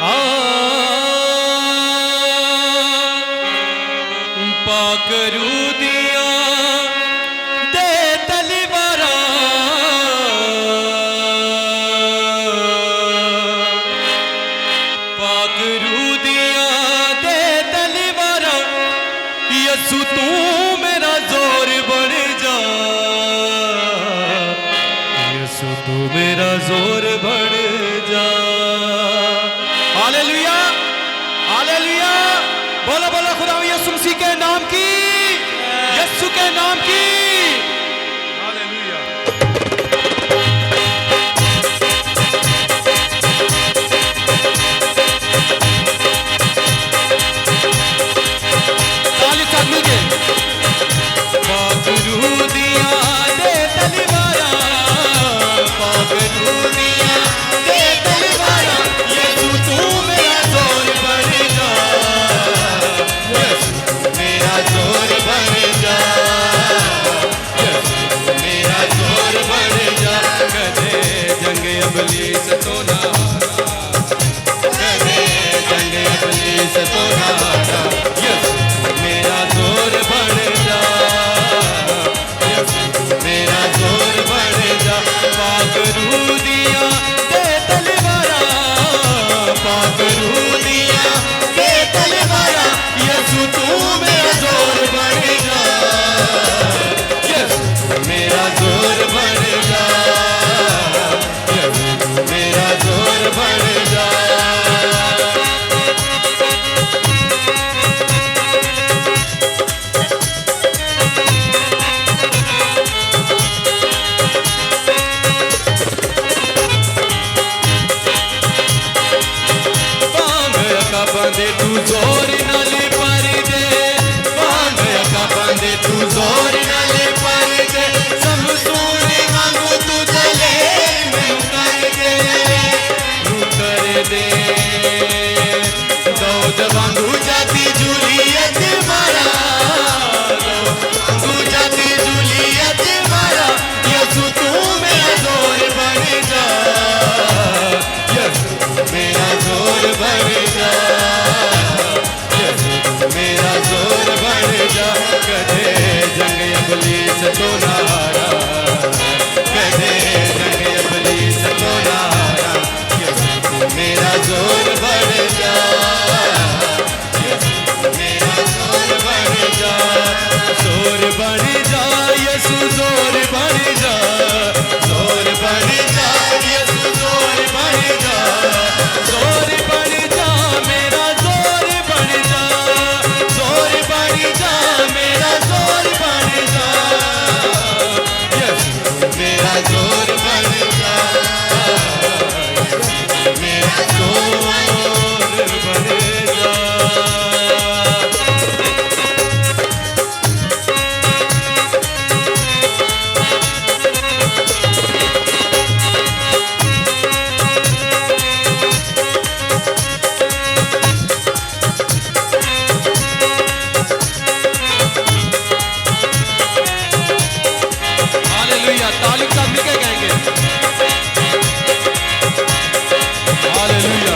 आ पाकरू दिया दे तलवारा पाकरू दिया दे तलवारा यसु तू मेरा जोर बढ़ जा यसु तू मेरा जोर बढ़ जा। हालेलुया हालेलुया बोलो बोलो खुदा यीशु मसीह के नाम की यीशु के नाम की हालेलुया। ताली साथ मिलके पाकरू दिया दे तलवारा पाकरू दिया दे तलवारा यीशु तू मेरा जोर बढ़ जा यीशु तू मेरा जोर बढ़ जा यीशु तू मेरा जोर बढ़ जा। कदे जंग इब्लीस तो ना कदे जंग इब्लीस तो ना यीशु तू मेरा जोर बढ़ जा यीशु तू मेरा जोर बढ़ जा। पाकरू दिया दे तलवारा पाकरू दिया दे तलवारा यीशु तू मेरा जोर बढ़ जा यीशु तू मेरा जोर बढ़ जा यीशु तू मेरा जोर बढ़ जा। बांधे तू जोर नाले पर दे बांधे का बांधे तू जोर नाले पर दे सब सोने मांगो तू चले मैं कर दे दौद वांगू जाती जूलियत मारा वांगू जाती जूलियत मारा यीशु तू मेरा जोर बढ़ जा यीशु तू मेरा जोर बढ़ जा मेरा जोर बढ़ जा। कदे जंग इब्लीस तो ना हारा कदे जंग इब्लीस तो ना हारा यीशु तू मेरा जोर बढ़ जा यीशु तू मेरा जोर बढ़ जा। जोर बढ़ जा यीशु जोर बढ़ जा जोर बढ़ जा यीशु जोर बढ़ जा जोर बढ़ जा मेरा जोर बढ़ जा जोर बढ़ जा मेरा जोर बढ़ जा यीशु तू मेरा जोर बढ़ जा यीशु तू मेरा जोर बढ़ जा। हालेलुया ताली साथ मिलकर गाएंगे हालेलुया।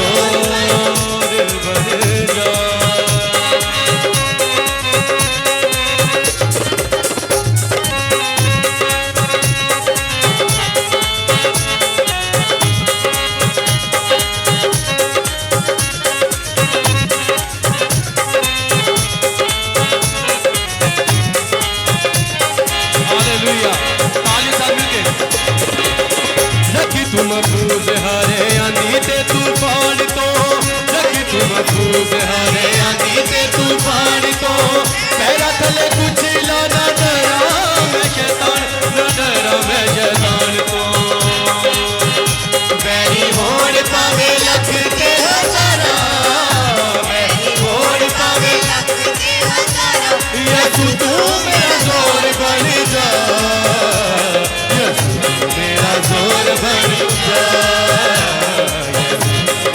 जोर बढ़ जा। हालेलुया, ताली साथ मिलके। रखी तू महफूज हारे आंधी ते तूफान तो, रखी तू महफूज हारे आंधी ते तूफान तो, पैरा थले कुछ ला ना डरा मैं शैतान, ना डरा मैं शैतान तो। बैरी होड़ पावे लख ते हजारा, बैरी होड़ पावे लख ते हजारा, यीशु तू मेरा जोर बन जा, यीशु मेरा जोर बन जा,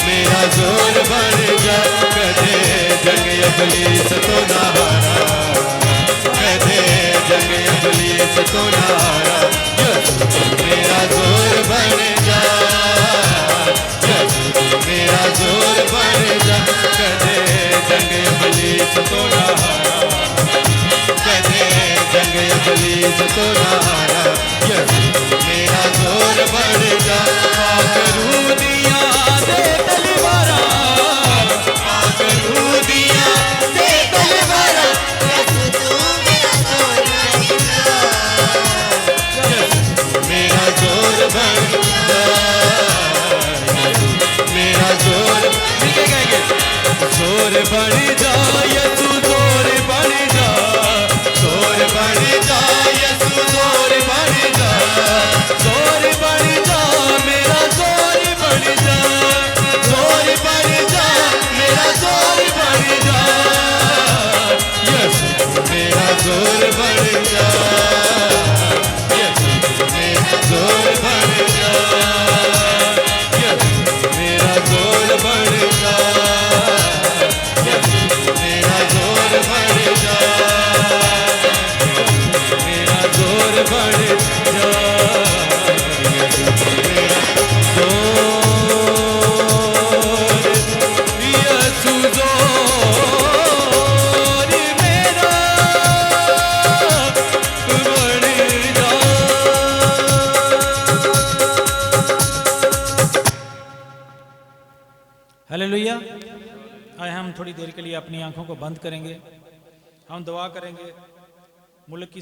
मेरा जोर बन जा। कदे जंग इब्लीस तो ना हारा, कदे जंग इब्लीस तो ना हारा, यीशु मेरा जोर बन जा, यीशु मेरा जोर बन जा। कदे जंग इब्लीस तो ना हारा, कदे जंग इब्लीस तो ना हारा, यीशु मेरा जोर बन जा। आकरू दिया दे तलवारा, आकरू दिया दे तलवारा, यीशु तू मेरा जोर बन जा, यीशु मेरा जोर बन जा, यीशु मेरा जोर। ठीक है गाएंगे। जोर बन जा यीशु, जोर बन जा, जोर बन जा यीशु, जोर बन जा, जोर बन जा मेरा जोर बन जा, जोर बन जा मेरा जोर बन जा, यीशु मेरा जोर बन जा, यीशु मेरा जोर बन जा, यीशु मेरा जोर बन जा, यीशु मेरा जोर बन जा, मेरा जोर बन जा, यीशु मेरा जोर, यीशु जोर मेरा बन जा। हालेलुया। आए हम थोड़ी देर के लिए अपनी आंखों को बंद करेंगे, हम दुआ करेंगे। मुल्क की